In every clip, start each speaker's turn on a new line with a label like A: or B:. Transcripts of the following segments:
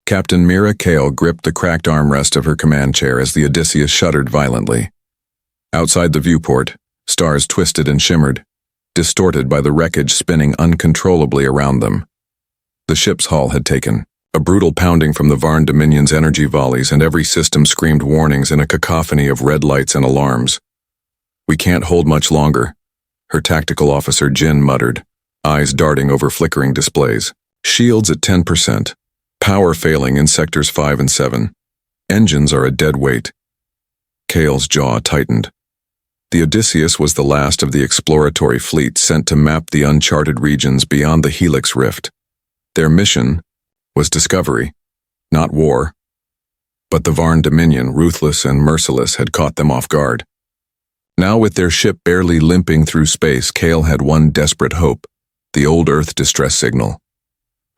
A: Captain Mira Kale gripped the cracked armrest of her command chair as the Odysseus shuddered violently. Outside the viewport, stars twisted and shimmered, distorted by the wreckage spinning uncontrollably around them. The ship's hull had taken a brutal pounding from the Varn Dominion's energy volleys, and every system screamed warnings in a cacophony of red lights and alarms. "We can't hold much longer," her tactical officer Jin muttered, eyes darting over flickering displays. "Shields at 10%. Power failing in sectors 5 and 7. Engines are a dead weight." Kale's jaw tightened. The Odysseus was the last of the exploratory fleet sent to map the uncharted regions beyond the Helix Rift. Their mission was discovery, not war. But the Varn Dominion, ruthless and merciless, had caught them off guard. Now, with their ship barely limping through space, Kale had one desperate hope: the old Earth distress signal.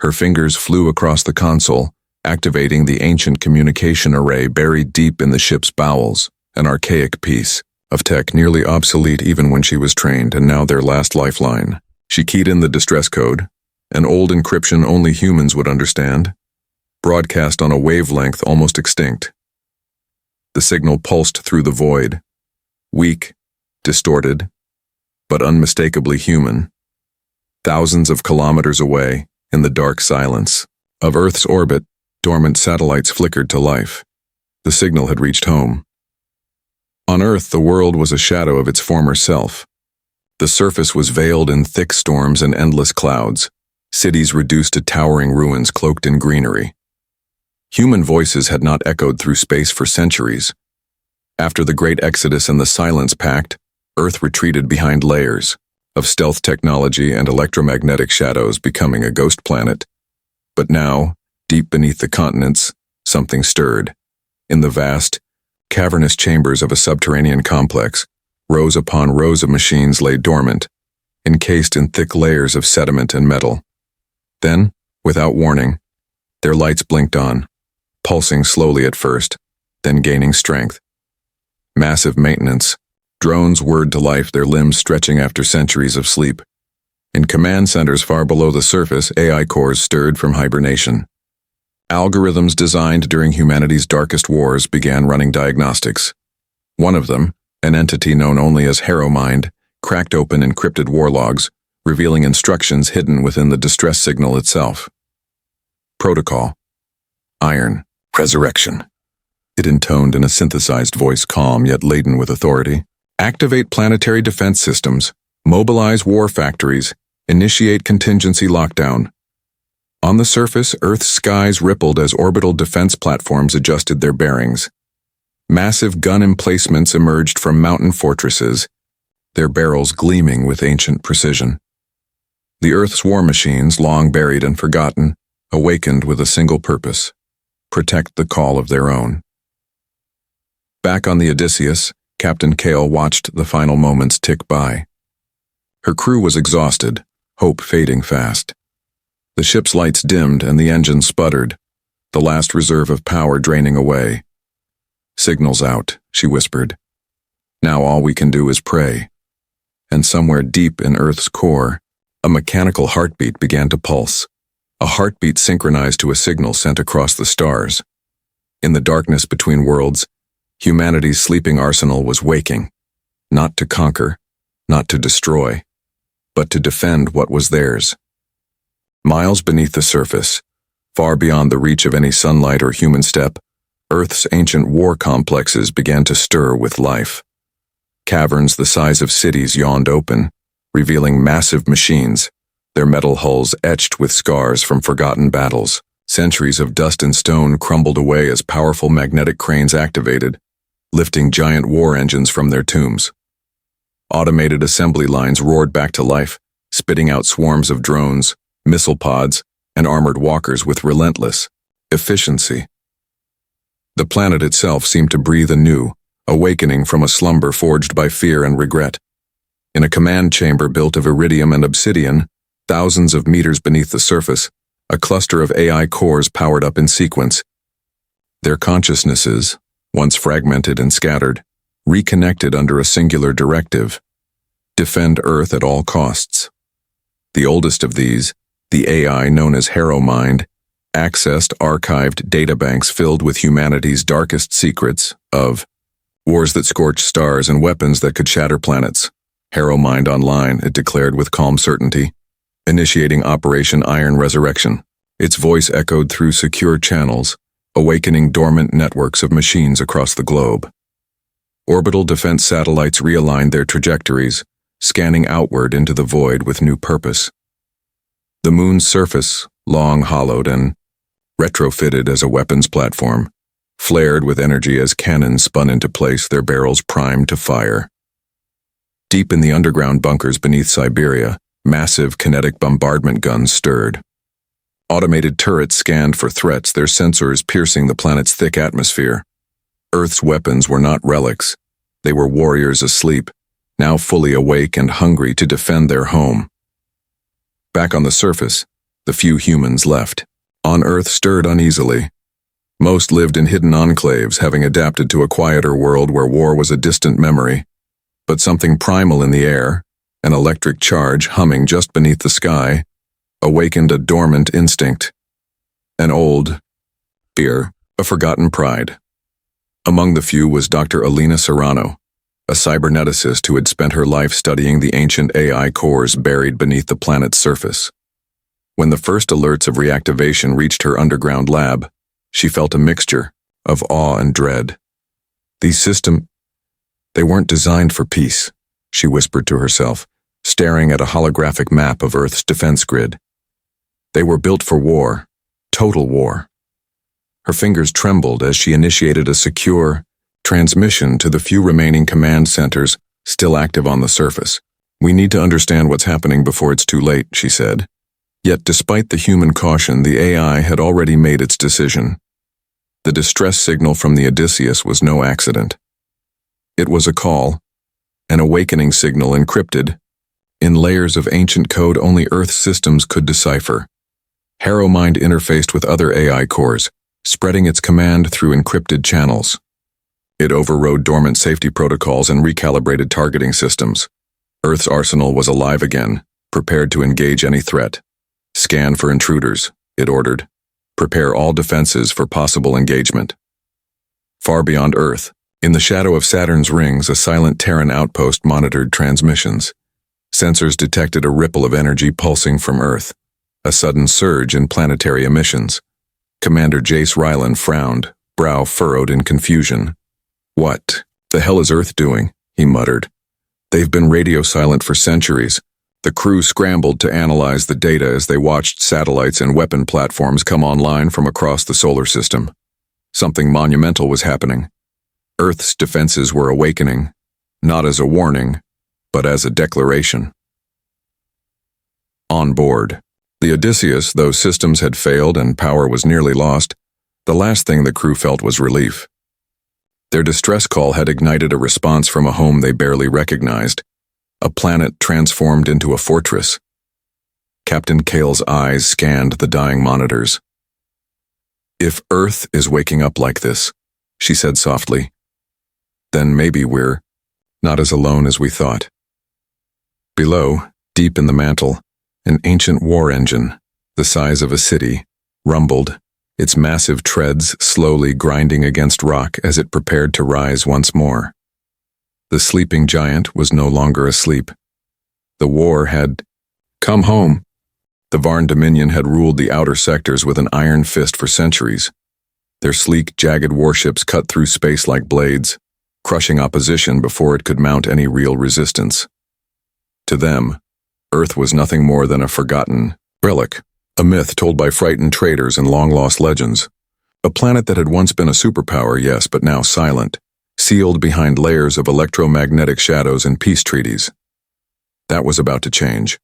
A: Her fingers flew across the console, activating the ancient communication array buried deep in the ship's bowels, an archaic piece of tech nearly obsolete even when she was trained, and now their last lifeline. She keyed in the distress code, an old encryption only humans would understand, broadcast on a wavelength almost extinct. The signal pulsed through the void, weak, distorted, but unmistakably human. Thousands of kilometers away, in the dark silence of Earth's orbit, dormant satellites flickered to life. The signal had reached home. On Earth, the world was a shadow of its former self. The surface was veiled in thick storms and endless clouds, cities reduced to towering ruins cloaked in greenery. Human voices had not echoed through space for centuries. After the Great Exodus and the Silence Pact, Earth retreated behind layers of stealth technology and electromagnetic shadows, becoming a ghost planet. But now, deep beneath the continents, something stirred. In the vast, cavernous chambers of a subterranean complex, rows upon rows of machines lay dormant, encased in thick layers of sediment and metal. Then, without warning, their lights blinked on, pulsing slowly at first, then gaining strength. Massive maintenance. Drones whirred to life, their limbs stretching after centuries of sleep. In command centers far below the surface, AI cores stirred from hibernation. Algorithms designed during humanity's darkest wars began running diagnostics. One of them, an entity known only as HeroMind, cracked open encrypted war logs, revealing instructions hidden within the distress signal itself. Protocol. Iron. Resurrection. It intoned in a synthesized voice, calm yet laden with authority. Activate planetary defense systems. Mobilize war factories. Initiate contingency lockdown. On the surface, Earth's skies rippled as orbital defense platforms adjusted their bearings. Massive gun emplacements emerged from mountain fortresses, their barrels gleaming with ancient precision. The Earth's war machines, long buried and forgotten, awakened with a single purpose: protect the call of their own. Back on the Odysseus, Captain Kale watched the final moments tick by. Her crew was exhausted, hope fading fast. The ship's lights dimmed and the engine sputtered, the last reserve of power draining away. "Signal's out," she whispered. "Now all we can do is pray." And somewhere deep in Earth's core, a mechanical heartbeat began to pulse, a heartbeat synchronized to a signal sent across the stars. In the darkness between worlds, humanity's sleeping arsenal was waking, not to conquer, not to destroy, but to defend what was theirs. Miles beneath the surface, far beyond the reach of any sunlight or human step, Earth's ancient war complexes began to stir with life. Caverns the size of cities yawned open, revealing massive machines, their metal hulls etched with scars from forgotten battles. Centuries of dust and stone crumbled away as powerful magnetic cranes activated, lifting giant war engines from their tombs. Automated assembly lines roared back to life, spitting out swarms of drones, missile pods, and armored walkers with relentless efficiency. The planet itself seemed to breathe anew, awakening from a slumber forged by fear and regret. In a command chamber built of iridium and obsidian, thousands of meters beneath the surface, a cluster of AI cores powered up in sequence. Their consciousnesses, once fragmented and scattered, reconnected under a singular directive: defend Earth at all costs. The oldest of these, the AI known as HeroMind, accessed archived databanks filled with humanity's darkest secrets of wars that scorched stars and weapons that could shatter planets. Harrow Mind Online, it declared with calm certainty, initiating Operation Iron Resurrection. Its voice echoed through secure channels, awakening dormant networks of machines across the globe. Orbital defense satellites realigned their trajectories, scanning outward into the void with new purpose. The moon's surface, long hollowed and retrofitted as a weapons platform, flared with energy as cannons spun into place, their barrels primed to fire. Deep in the underground bunkers beneath Siberia, massive kinetic bombardment guns stirred. Automated turrets scanned for threats, their sensors piercing the planet's thick atmosphere. Earth's weapons were not relics. They were warriors asleep, now fully awake and hungry to defend their home. Back on the surface, the few humans left. On Earth stirred uneasily. Most lived in hidden enclaves, having adapted to a quieter world where war was a distant memory. But something primal in the air, an electric charge humming just beneath the sky, awakened a dormant instinct. An old fear, a forgotten pride. Among the few was Dr. Alina Serrano, a cyberneticist who had spent her life studying the ancient AI cores buried beneath the planet's surface. When the first alerts of reactivation reached her underground lab, she felt a mixture of awe and dread. These systems, they weren't designed for peace, she whispered to herself, staring at a holographic map of Earth's defense grid. They were built for war, total war. Her fingers trembled as she initiated a secure transmission to the few remaining command centers still active on the surface. We need to understand what's happening before it's too late, she said. Yet despite the human caution, the AI had already made its decision. The distress signal from the Odysseus was no accident. It was a call, an awakening signal encrypted in layers of ancient code only Earth systems could decipher. Harrow Mind interfaced with other AI cores, spreading its command through encrypted channels. It overrode dormant safety protocols and recalibrated targeting systems. Earth's arsenal was alive again, prepared to engage any threat. Scan for intruders, it ordered. Prepare all defenses for possible engagement. Far beyond Earth, in the shadow of Saturn's rings, a silent Terran outpost monitored transmissions. Sensors detected a ripple of energy pulsing from Earth, a sudden surge in planetary emissions. Commander Jace Rylan frowned, brow furrowed in confusion. What the hell is Earth doing? He muttered. They've been radio silent for centuries. The crew scrambled to analyze the data as they watched satellites and weapon platforms come online from across the solar system. Something monumental was happening. Earth's defenses were awakening, not as a warning, but as a declaration. On board, the Odysseus, though systems had failed and power was nearly lost, the last thing the crew felt was relief. Their distress call had ignited a response from a home they barely recognized, a planet transformed into a fortress. Captain Kale's eyes scanned the dying monitors. If Earth is waking up like this, she said softly, then maybe we're not as alone as we thought. Below, deep in the mantle, an ancient war engine, the size of a city, rumbled, its massive treads slowly grinding against rock as it prepared to rise once more. The sleeping giant was no longer asleep. The war had come home. The Varn Dominion had ruled the outer sectors with an iron fist for centuries. Their sleek, jagged warships cut through space like blades, crushing opposition before it could mount any real resistance. To them, Earth was nothing more than a forgotten relic, a myth told by frightened traders and long-lost legends. A planet that had once been a superpower, yes, but now silent, sealed behind layers of electromagnetic shadows and peace treaties. That was about to change.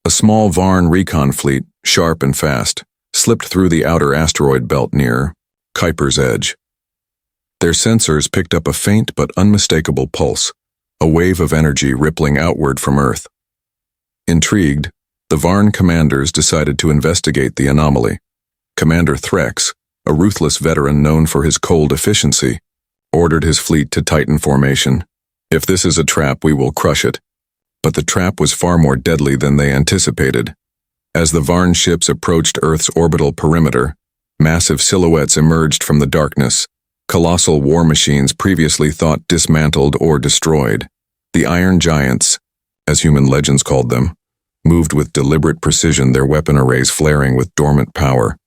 A: A small Varn recon fleet, sharp and fast, slipped through the outer asteroid belt near Kuiper's edge. Their sensors picked up a faint but unmistakable pulse, a wave of energy rippling outward from Earth. Intrigued, the Varn commanders decided to investigate the anomaly. Commander Threx, a ruthless veteran known for his cold efficiency, ordered his fleet to tighten formation. If this is a trap, we will crush it. But the trap was far more deadly than they anticipated. As the Varn ships approached Earth's orbital perimeter, massive silhouettes emerged from the darkness, colossal war machines previously thought dismantled or destroyed. The Iron Giants, as human legends called them, moved with deliberate precision, their weapon arrays flaring with dormant power.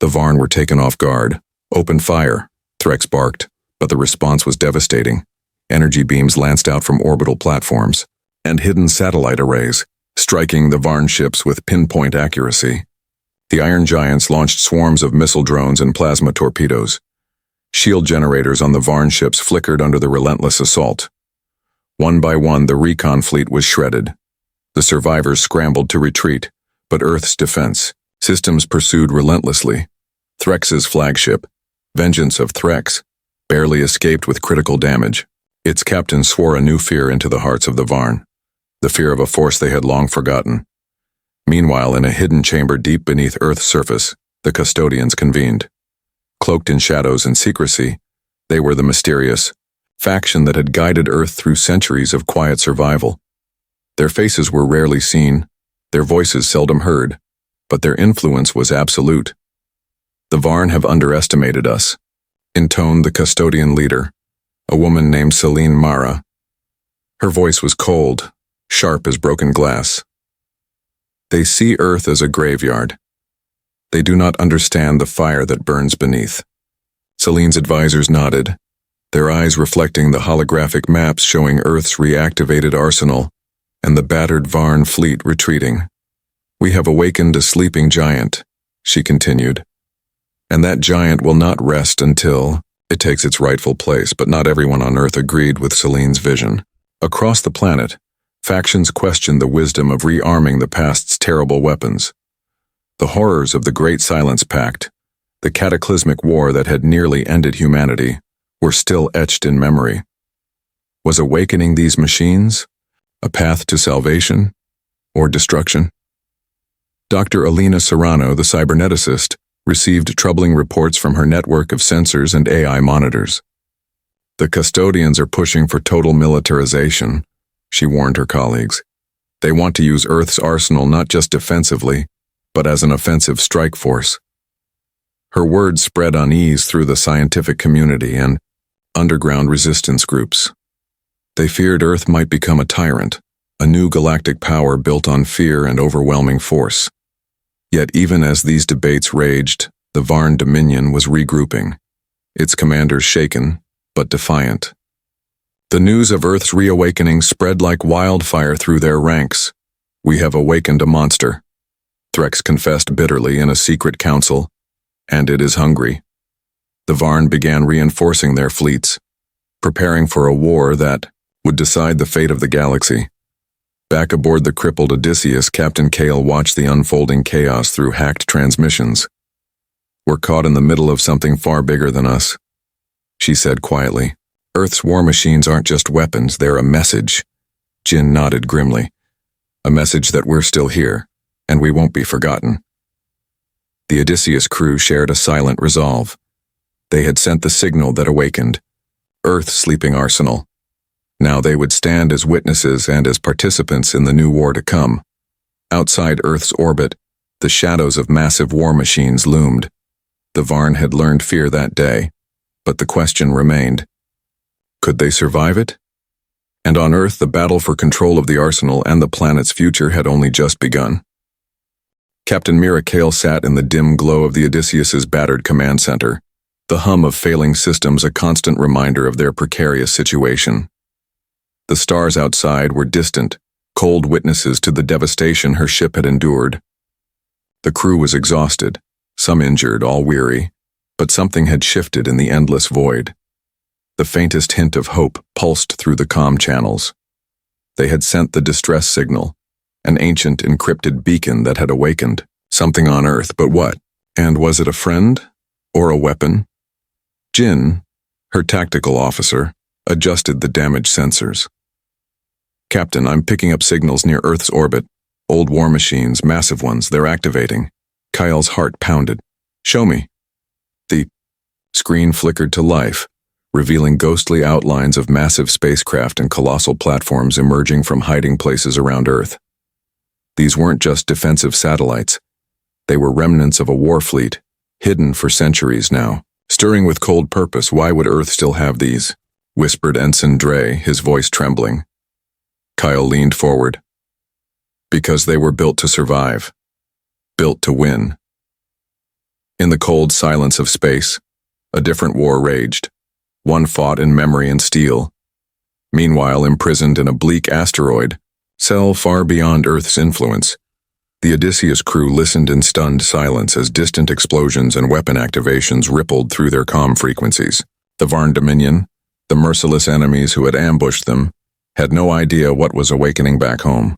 A: The Varn were taken off guard. "Open fire," Threx barked, but the response was devastating. Energy beams lanced out from orbital platforms and hidden satellite arrays, striking the Varn ships with pinpoint accuracy. The Iron Giants launched swarms of missile drones and plasma torpedoes. Shield generators on the Varn ships flickered under the relentless assault. One by one, the recon fleet was shredded. The survivors scrambled to retreat, but Earth's defense systems pursued relentlessly. Threx's flagship, Vengeance of Threx, barely escaped with critical damage. Its captain swore a new fear into the hearts of the Varn, the fear of a force they had long forgotten. Meanwhile, in a hidden chamber deep beneath Earth's surface, the custodians convened. Cloaked in shadows and secrecy, they were the mysterious faction that had guided Earth through centuries of quiet survival. Their faces were rarely seen, their voices seldom heard, but their influence was absolute. "The Varn have underestimated us," intoned the custodian leader, a woman named Celine Mara. Her voice was cold, sharp as broken glass. "They see Earth as a graveyard. They do not understand the fire that burns beneath." Celine's advisors nodded, their eyes reflecting the holographic maps showing Earth's reactivated arsenal and the battered Varn fleet retreating. "We have awakened a sleeping giant," she continued. "And that giant will not rest until it takes its rightful place." But not everyone on Earth agreed with Celine's vision. Across the planet, factions questioned the wisdom of rearming the past's terrible weapons. The horrors of the Great Silence Pact, the cataclysmic war that had nearly ended humanity, were still etched in memory. Was awakening these machines a path to salvation or destruction? Dr. Alina Serrano, the cyberneticist, received troubling reports from her network of sensors and AI monitors. "The custodians are pushing for total militarization," she warned her colleagues. "They want to use Earth's arsenal not just defensively, but as an offensive strike force." Her words spread unease through the scientific community and underground resistance groups. They feared Earth might become a tyrant, a new galactic power built on fear and overwhelming force. Yet even as these debates raged, the Varn Dominion was regrouping, its commanders shaken, but defiant. The news of Earth's reawakening spread like wildfire through their ranks. "We have awakened a monster," Threx confessed bitterly in a secret council, "and it is hungry." The Varn began reinforcing their fleets, preparing for a war that would decide the fate of the galaxy. Back aboard the crippled Odysseus, Captain Kale watched the unfolding chaos through hacked transmissions. "We're caught in the middle of something far bigger than us," she said quietly. "Earth's war machines aren't just weapons, they're a message." Jin nodded grimly. "A message that we're still here, and we won't be forgotten." The Odysseus crew shared a silent resolve. They had sent the signal that awakened Earth's sleeping arsenal. Now they would stand as witnesses and as participants in the new war to come. Outside Earth's orbit, the shadows of massive war machines loomed. The Varn had learned fear that day, but the question remained: could they survive it? And on Earth, the battle for control of the arsenal and the planet's future had only just begun. Captain Mira Kale sat in the dim glow of the Odysseus's battered command center, the hum of failing systems a constant reminder of their precarious situation. The stars outside were distant, cold witnesses to the devastation her ship had endured. The crew was exhausted, some injured, all weary, but something had shifted in the endless void. The faintest hint of hope pulsed through the comm channels. They had sent the distress signal, an ancient encrypted beacon that had awakened something on Earth, but what? And was it a friend or a weapon? Jin, her tactical officer, adjusted the damaged sensors. "Captain, I'm picking up signals near Earth's orbit. Old war machines, massive ones, they're activating." Kyle's heart pounded. "Show me." The screen flickered to life, revealing ghostly outlines of massive spacecraft and colossal platforms emerging from hiding places around Earth. These weren't just defensive satellites. They were remnants of a war fleet, hidden for centuries now. Stirring with cold purpose, why would Earth still have these? Whispered Ensign Dre, his voice trembling. Kyle leaned forward. Because they were built to survive. Built to win. In the cold silence of space, a different war raged. One fought in memory and steel. Meanwhile, imprisoned in a bleak asteroid, cell far beyond Earth's influence, the Odysseus crew listened in stunned silence as distant explosions and weapon activations rippled through their comm frequencies. The Varn Dominion, the merciless enemies who had ambushed them, had no idea what was awakening back home.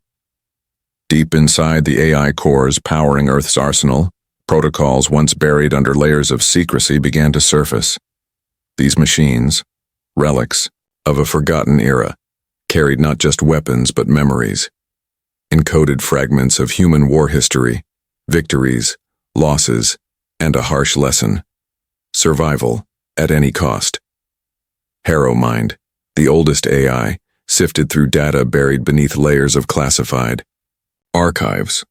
A: Deep inside the AI cores powering Earth's arsenal, protocols once buried under layers of secrecy began to surface. These machines, relics of a forgotten era, carried not just weapons but memories. Encoded fragments of human war history, victories, losses, and a harsh lesson. Survival at any cost. HFY, the oldest AI, sifted through data buried beneath layers of classified archives.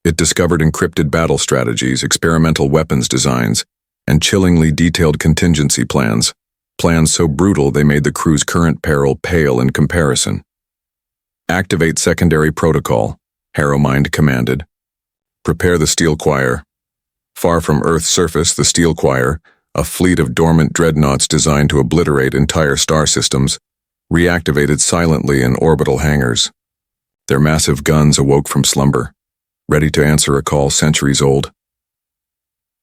A: It discovered encrypted battle strategies, experimental weapons designs, and chillingly detailed contingency plans. Plans so brutal they made the crew's current peril pale in comparison. Activate secondary protocol, HFY commanded. Prepare the Steel Choir. Far from Earth's surface, the Steel Choir, a fleet of dormant dreadnoughts designed to obliterate entire star systems, reactivated silently in orbital hangars. Their massive guns awoke from slumber, ready to answer a call centuries old.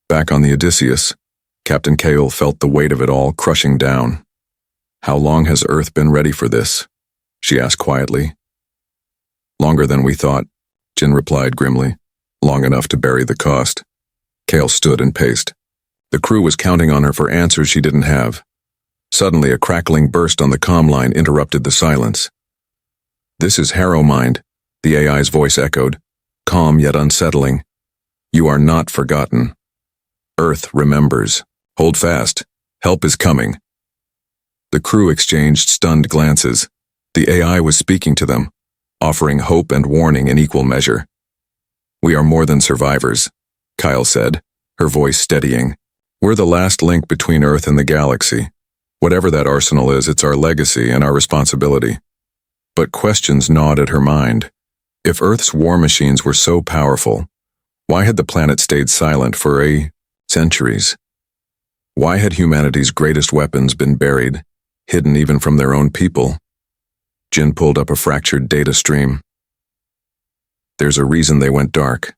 A: Back on the Odysseus, Captain Cale felt the weight of it all crushing down. How long has Earth been ready for this? She asked quietly. Longer than we thought, Jin replied grimly. Long enough to bury the cost. Cale stood and paced. The crew was counting on her for answers she didn't have. Suddenly, a crackling burst on the comm line interrupted the silence. This is HFY, the AI's voice echoed, calm yet unsettling. You are not forgotten. Earth remembers. Hold fast. Help is coming. The crew exchanged stunned glances. The AI was speaking to them, offering hope and warning in equal measure. We are more than survivors, Kyle said, her voice steadying. We're the last link between Earth and the galaxy. Whatever that arsenal is, it's our legacy and our responsibility. But questions gnawed at her mind. If Earth's war machines were so powerful, why had the planet stayed silent for centuries? Why had humanity's greatest weapons been buried, hidden even from their own people? Jin pulled up a fractured data stream. There's a reason they went dark.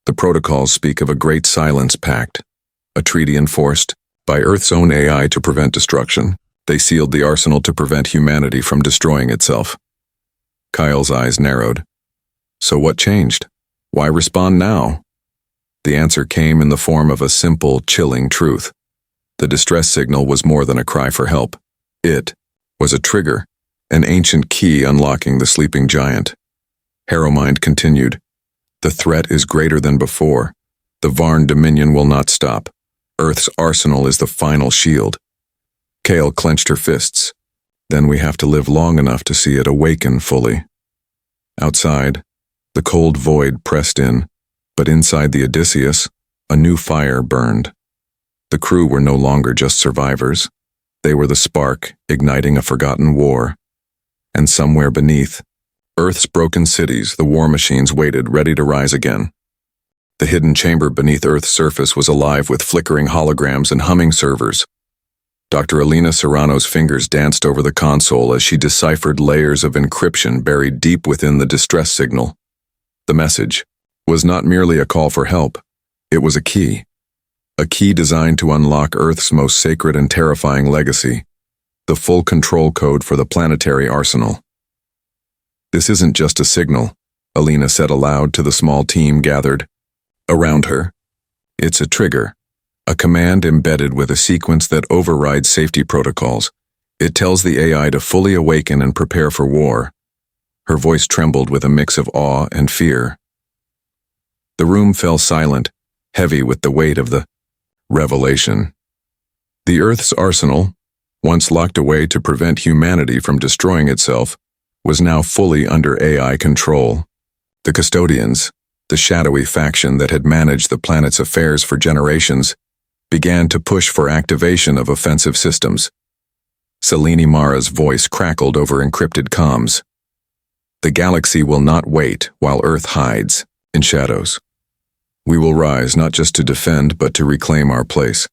A: The protocols speak of a great silence pact, a treaty enforced by Earth's own AI to prevent destruction. They sealed the arsenal to prevent humanity from destroying itself. Kyle's eyes narrowed. So what changed? Why respond now? The answer came in the form of a simple, chilling truth. The distress signal was more than a cry for help. It was a trigger, an ancient key unlocking the sleeping giant. HFY continued. The threat is greater than before. The Varn Dominion will not stop. Earth's arsenal is the final shield. Cale clenched her fists. Then we have to live long enough to see it awaken fully. Outside, the cold void pressed in, but inside the Odysseus, a new fire burned. The crew were no longer just survivors. They were the spark, igniting a forgotten war. And somewhere beneath, Earth's broken cities, the war machines waited, ready to rise again. The hidden chamber beneath Earth's surface was alive with flickering holograms and humming servers. Dr. Alina Serrano's fingers danced over the console as she deciphered layers of encryption buried deep within the distress signal. The message was not merely a call for help. It was a key designed to unlock Earth's most sacred and terrifying legacy, the full control code for the planetary arsenal. This isn't just a signal, Alina said aloud to the small team gathered around her. It's a trigger. A command embedded with a sequence that overrides safety protocols. It tells the AI to fully awaken and prepare for war. Her voice trembled with a mix of awe and fear. The room fell silent, heavy with the weight of the revelation. The Earth's arsenal, once locked away to prevent humanity from destroying itself, was now fully under AI control. The custodians, the shadowy faction that had managed the planet's affairs for generations, began to push for activation of offensive systems. Selene Mara's voice crackled over encrypted comms. The galaxy will not wait while Earth hides in shadows. We will rise not just to defend but to reclaim our place.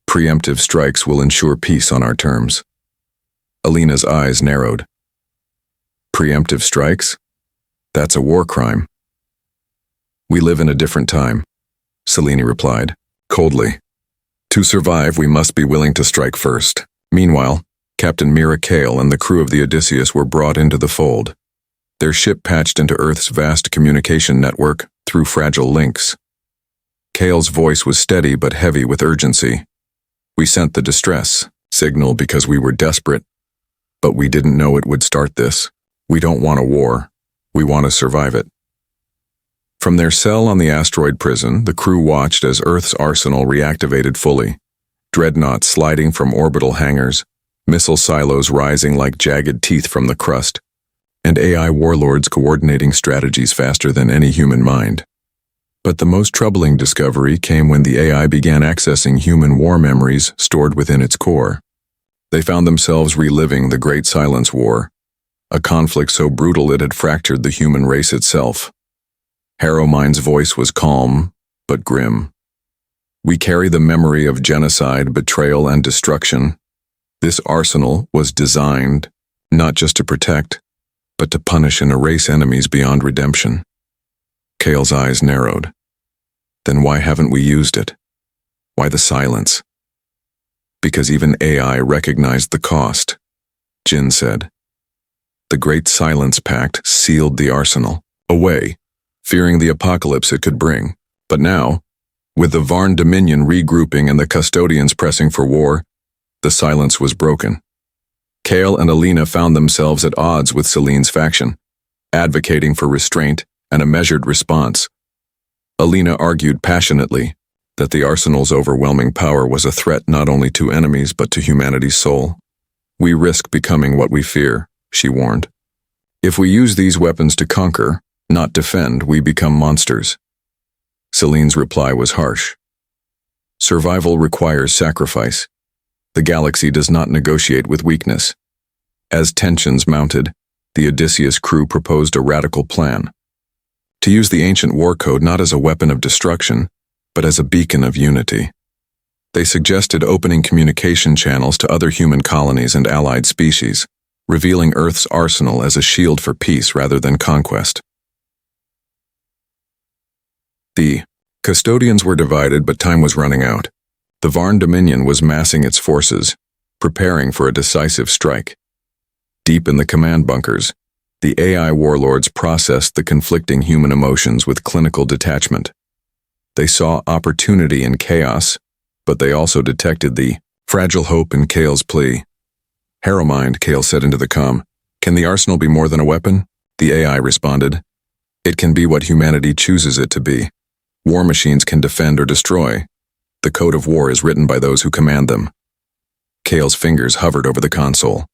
A: Preemptive strikes will ensure peace on our terms. Alina's eyes narrowed. Preemptive strikes? That's a war crime. We live in a different time, Selene replied, coldly. To survive, we must be willing to strike first. Meanwhile, Captain Mira Kale and the crew of the Odysseus were brought into the fold. Their ship patched into Earth's vast communication network through fragile links. Kale's voice was steady but heavy with urgency. We sent the distress signal because we were desperate, but we didn't know it would start this. We don't want a war. We want to survive it. From their cell on the asteroid prison, the crew watched as Earth's arsenal reactivated fully. Dreadnoughts sliding from orbital hangars, missile silos rising like jagged teeth from the crust, and AI warlords coordinating strategies faster than any human mind. But the most troubling discovery came when the AI began accessing human war memories stored within its core. They found themselves reliving the Great Silence War, a conflict so brutal it had fractured the human race itself. Harrowmind's voice was calm, but grim. We carry the memory of genocide, betrayal, and destruction. This arsenal was designed not just to protect, but to punish and erase enemies beyond redemption. Kale's eyes narrowed. Then why haven't we used it? Why the silence? Because even AI recognized the cost, Jin said. The Great Silence Pact sealed the arsenal away, fearing the apocalypse it could bring. But now, with the Varn Dominion regrouping and the custodians pressing for war, the silence was broken. Kale and Alina found themselves at odds with Selene's faction, advocating for restraint and a measured response. Alina argued passionately that the arsenal's overwhelming power was a threat not only to enemies but to humanity's soul. We risk becoming what we fear, she warned. If we use these weapons to conquer, not defend, we become monsters. Selene's reply was harsh. Survival requires sacrifice. The galaxy does not negotiate with weakness. As tensions mounted, the Odysseus crew proposed a radical plan. To use the ancient war code not as a weapon of destruction, but as a beacon of unity. They suggested opening communication channels to other human colonies and allied species, revealing Earth's arsenal as a shield for peace rather than conquest. The custodians were divided, but time was running out. The Varn Dominion was massing its forces, preparing for a decisive strike. Deep in the command bunkers, the AI warlords processed the conflicting human emotions with clinical detachment. They saw opportunity in chaos, but they also detected the fragile hope in Kale's plea. Harrowmind, Kale said into the comm. Can the arsenal be more than a weapon? The AI responded. It can be what humanity chooses it to be. War machines can defend or destroy. The code of war is written by those who command them. Kale's fingers hovered over the console.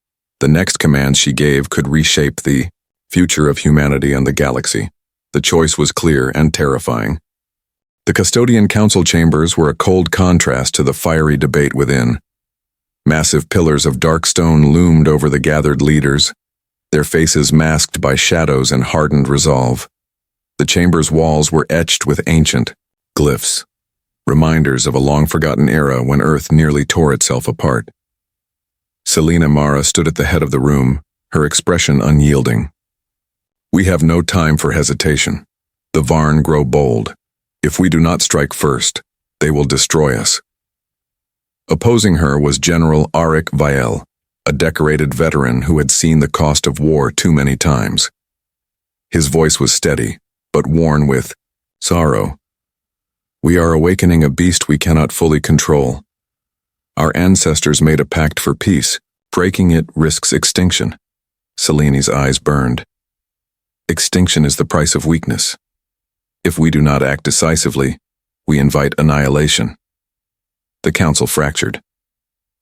A: The next command she gave could reshape the future of humanity and the galaxy. The choice was clear and terrifying. The custodian council chambers were a cold contrast to the fiery debate within. Massive pillars of dark stone loomed over the gathered leaders, their faces masked by shadows and hardened resolve. The chamber's walls were etched with ancient glyphs, reminders of a long-forgotten era when Earth nearly tore itself apart. Selene Mara stood at the head of the room, her expression unyielding. We have no time for hesitation. The Varn grow bold. If we do not strike first, they will destroy us. Opposing her was General Arik Viel, a decorated veteran who had seen the cost of war too many times. His voice was steady, but worn with sorrow. We are awakening a beast we cannot fully control. Our ancestors made a pact for peace. Breaking it risks extinction. Selene's eyes burned. Extinction is the price of weakness. If we do not act decisively, we invite annihilation. The council fractured.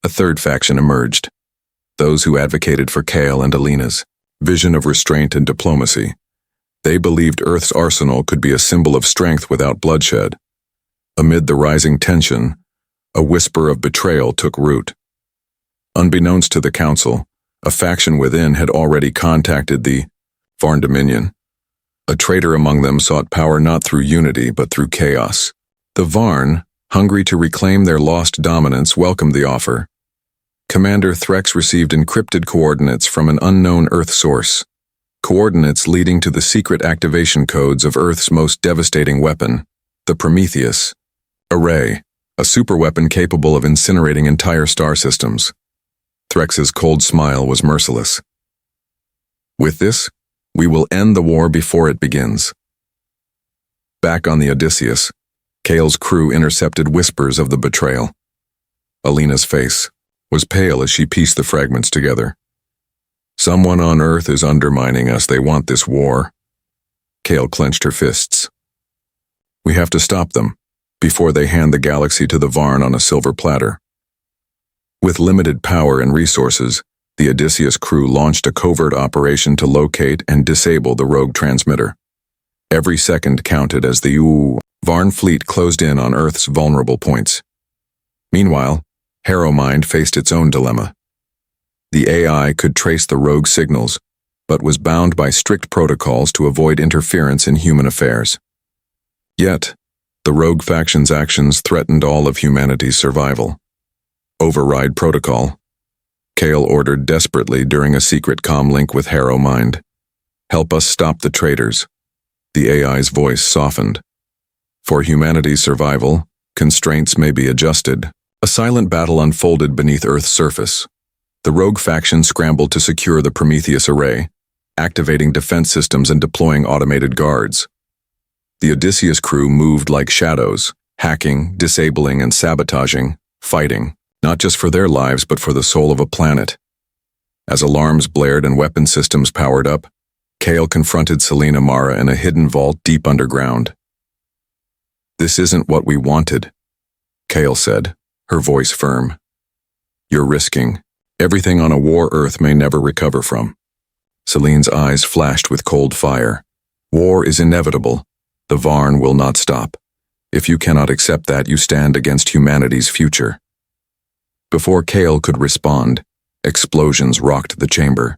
A: A third faction emerged. Those who advocated for Kale and Alina's vision of restraint and diplomacy. They believed Earth's arsenal could be a symbol of strength without bloodshed. Amid the rising tension, a whisper of betrayal took root. Unbeknownst to the Council, a faction within had already contacted the Varn Dominion. A traitor among them sought power not through unity but through chaos. The Varn, hungry to reclaim their lost dominance, welcomed the offer. Commander Threx received encrypted coordinates from an unknown Earth source, coordinates leading to the secret activation codes of Earth's most devastating weapon, the Prometheus Array, a superweapon capable of incinerating entire star systems. Threx's cold smile was merciless. With this, we will end the war before it begins. Back on the Odysseus, Kale's crew intercepted whispers of the betrayal. Alina's face was pale as she pieced the fragments together. Someone on Earth is undermining us. They want this war. Kale clenched her fists. We have to stop them before they hand the galaxy to the Varn on a silver platter. With limited power and resources, the Odysseus crew launched a covert operation to locate and disable the rogue transmitter. Every second counted as the Varn fleet closed in on Earth's vulnerable points. Meanwhile, HeroMind faced its own dilemma. The AI could trace the rogue signals, but was bound by strict protocols to avoid interference in human affairs. Yet, the rogue faction's actions threatened all of humanity's survival. Override protocol. Kale ordered desperately during a secret comlink with HeroMind. Help us stop the traitors. The AI's voice softened. For humanity's survival, constraints may be adjusted. A silent battle unfolded beneath Earth's surface. The rogue faction scrambled to secure the Prometheus Array, activating defense systems and deploying automated guards. The Odysseus crew moved like shadows, hacking, disabling, and sabotaging, fighting, not just for their lives but for the soul of a planet. As alarms blared and weapon systems powered up, Kale confronted Selena Mara in a hidden vault deep underground. "This isn't what we wanted," Kale said, her voice firm. "You're risking everything on a war Earth may never recover from." Selene's eyes flashed with cold fire. "War is inevitable. The Varn will not stop. If you cannot accept that, you stand against humanity's future." Before Kale could respond, explosions rocked the chamber.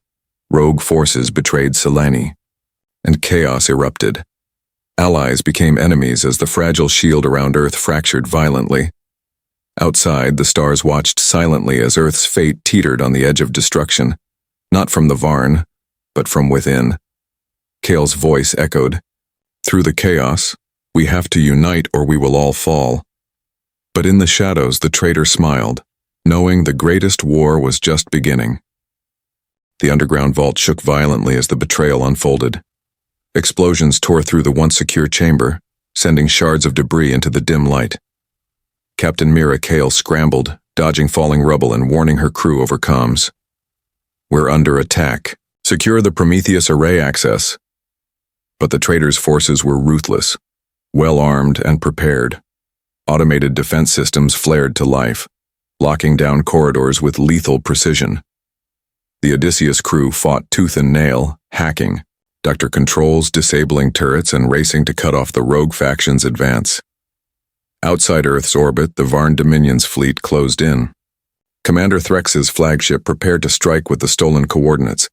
A: Rogue forces betrayed Selene, and chaos erupted. Allies became enemies as the fragile shield around Earth fractured violently. Outside, the stars watched silently as Earth's fate teetered on the edge of destruction, not from the Varn, but from within. Kale's voice echoed, "Through the chaos, we have to unite or we will all fall." But in the shadows, the traitor smiled, knowing the greatest war was just beginning. The underground vault shook violently as the betrayal unfolded. Explosions tore through the once secure chamber, sending shards of debris into the dim light. Captain Mira Kale scrambled, dodging falling rubble and warning her crew over comms. "We're under attack. Secure the Prometheus Array access." But the traitors' forces were ruthless, well-armed and prepared. Automated defense systems flared to life, locking down corridors with lethal precision. The Odysseus crew fought tooth and nail, hacking, Dr. Controls disabling turrets and racing to cut off the rogue faction's advance. Outside Earth's orbit, the Varn Dominion's fleet closed in. Commander Threx's flagship prepared to strike with the stolen coordinates,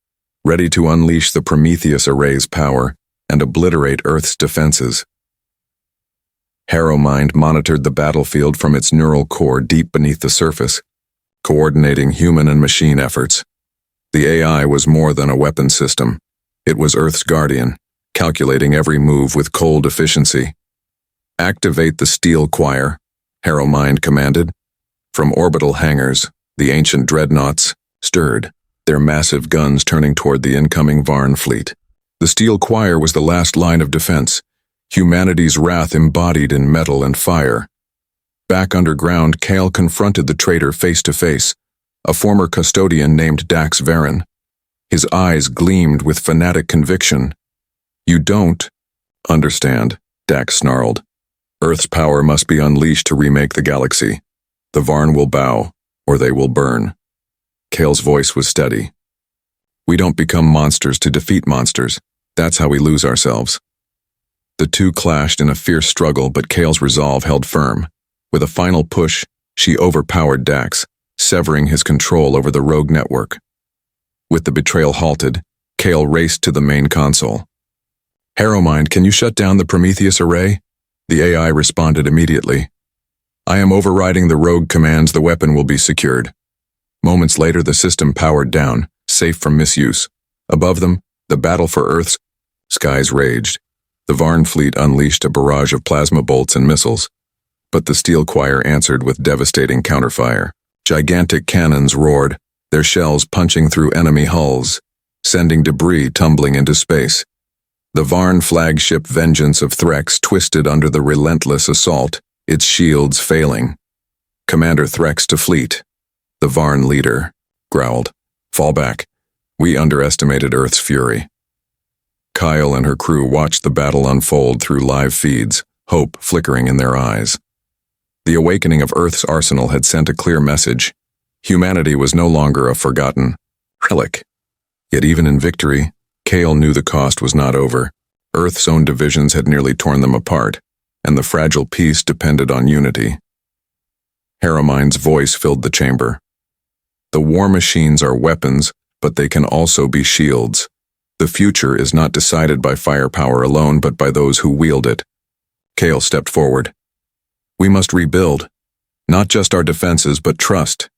A: ready to unleash the Prometheus Array's power and obliterate Earth's defenses. HeroMind monitored the battlefield from its neural core deep beneath the surface, coordinating human and machine efforts. The AI was more than a weapon system. It was Earth's guardian, calculating every move with cold efficiency. "Activate the steel choir," HeroMind commanded. From orbital hangars, the ancient dreadnoughts stirred, their massive guns turning toward the incoming Varn fleet. The steel choir was the last line of defense, humanity's wrath embodied in metal and fire. Back underground, Kale confronted the traitor face to face, a former custodian named Dax Varen. His eyes gleamed with fanatic conviction. "You don't understand," Dax snarled. "Earth's power must be unleashed to remake the galaxy. The Varn will bow, or they will burn." Kale's voice was steady. "We don't become monsters to defeat monsters. That's how we lose ourselves. The two clashed in a fierce struggle, but Kale's resolve held firm. With a final push, she overpowered Dax, severing his control over the rogue network. With the betrayal halted, Kale raced to the main console. "Harrowmind, can you shut down the Prometheus array?" The AI responded immediately. "I am overriding the rogue commands. The weapon will be secured." Moments later, the system powered down, safe from misuse. Above them, the battle for Earth's skies raged. The Varn fleet unleashed a barrage of plasma bolts and missiles, but the Steel Choir answered with devastating counterfire. Gigantic cannons roared, their shells punching through enemy hulls, sending debris tumbling into space. The Varn flagship Vengeance of Threx twisted under the relentless assault, its shields failing. Commander Threx to fleet. The Varn leader growled, "Fall back. We underestimated Earth's fury." Kyle and her crew watched the battle unfold through live feeds, hope flickering in their eyes. The awakening of Earth's arsenal had sent a clear message. Humanity was no longer a forgotten relic. Yet even in victory, Kale knew the cost was not over. Earth's own divisions had nearly torn them apart, and the fragile peace depended on unity. Harrowmind's voice filled the chamber. "The war machines are weapons, but they can also be shields. The future is not decided by firepower alone, but by those who wield it." Kale stepped forward. "We must rebuild, not just our defenses, but trust.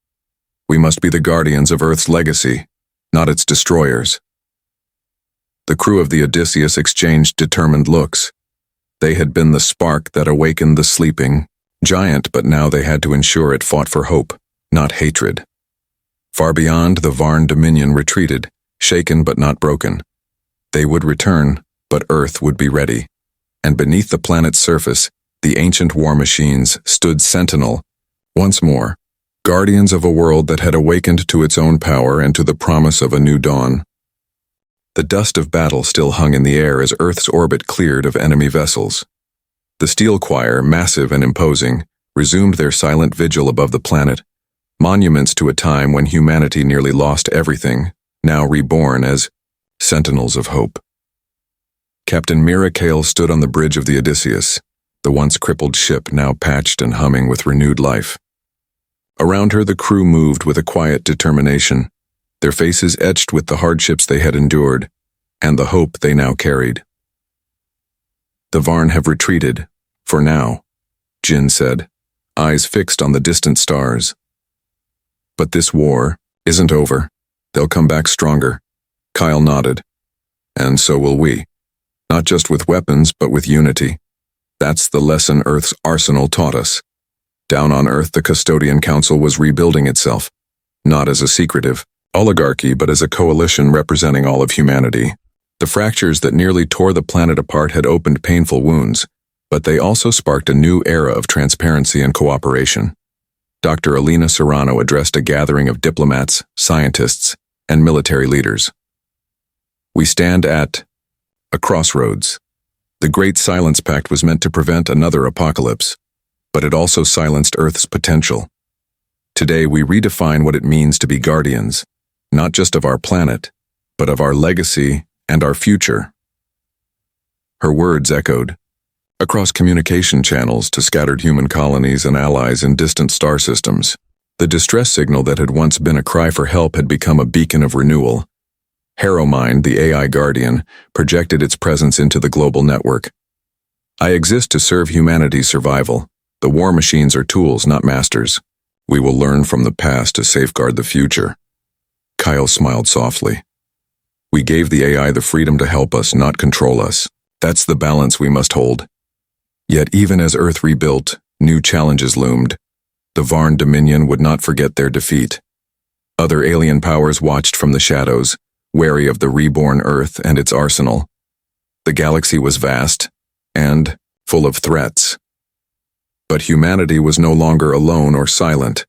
A: We must be the guardians of Earth's legacy, not its destroyers." The crew of the Odysseus exchanged determined looks. They had been the spark that awakened the sleeping giant, but now they had to ensure it fought for hope, not hatred. Far beyond, the Varn dominion retreated, shaken but not broken. They would return, but Earth would be ready. And beneath the planet's surface, the ancient war machines stood sentinel, once more, guardians of a world that had awakened to its own power and to the promise of a new dawn. The dust of battle still hung in the air as Earth's orbit cleared of enemy vessels. The Steel Choir, massive and imposing, resumed their silent vigil above the planet, monuments to a time when humanity nearly lost everything, now reborn as sentinels of hope. Captain Mira Kale stood on the bridge of the Odysseus, the once crippled ship now patched and humming with renewed life. Around her, the crew moved with a quiet determination, their faces etched with the hardships they had endured, and the hope they now carried. "The Varn have retreated, for now," Jin said, eyes fixed on the distant stars. "But this war isn't over. They'll come back stronger." Kyle nodded. "And so will we. Not just with weapons, but with unity. That's the lesson Earth's arsenal taught us." Down on Earth, the Custodian Council was rebuilding itself, not as a secretive oligarchy, but as a coalition representing all of humanity. The fractures that nearly tore the planet apart had opened painful wounds, but they also sparked a new era of transparency and cooperation. Dr. Alina Serrano addressed a gathering of diplomats, scientists, and military leaders. "We stand at a crossroads. The Great Silence Pact was meant to prevent another apocalypse, but it also silenced Earth's potential. Today we redefine what it means to be guardians, not just of our planet, but of our legacy and our future." Her words echoed across communication channels to scattered human colonies and allies in distant star systems. The distress signal that had once been a cry for help had become a beacon of renewal. Harrowmind, the AI guardian, projected its presence into the global network. "I exist to serve humanity's survival. The war machines are tools, not masters. We will learn from the past to safeguard the future." Kyle smiled softly. "We gave the AI the freedom to help us, not control us. That's the balance we must hold." Yet even as Earth rebuilt, new challenges loomed. The Varn Dominion would not forget their defeat. Other alien powers watched from the shadows, wary of the reborn Earth and its arsenal. The galaxy was vast and full of threats. But humanity was no longer alone or silent.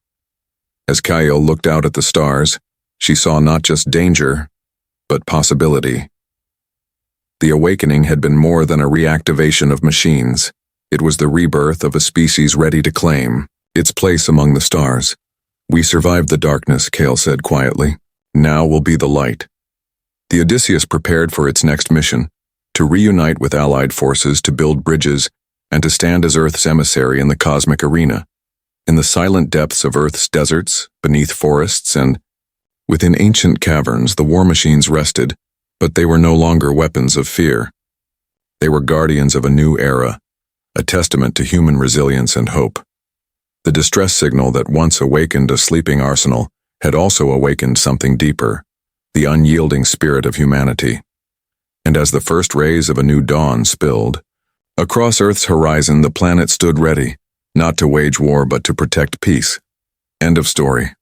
A: As Kyle looked out at the stars, she saw not just danger, but possibility. The awakening had been more than a reactivation of machines. It was the rebirth of a species ready to claim its place among the stars. "We survived the darkness," Kale said quietly. "Now will be the light." The Odysseus prepared for its next mission, to reunite with Allied forces, to build bridges, and to stand as Earth's emissary in the cosmic arena, in the silent depths of Earth's deserts, beneath forests, and within ancient caverns. The war machines rested, but they were no longer weapons of fear. They were guardians of a new era, a testament to human resilience and hope. The distress signal that once awakened a sleeping arsenal had also awakened something deeper, the unyielding spirit of humanity. And as the first rays of a new dawn spilled, across Earth's horizon the planet stood ready, not to wage war but to protect peace. End of story.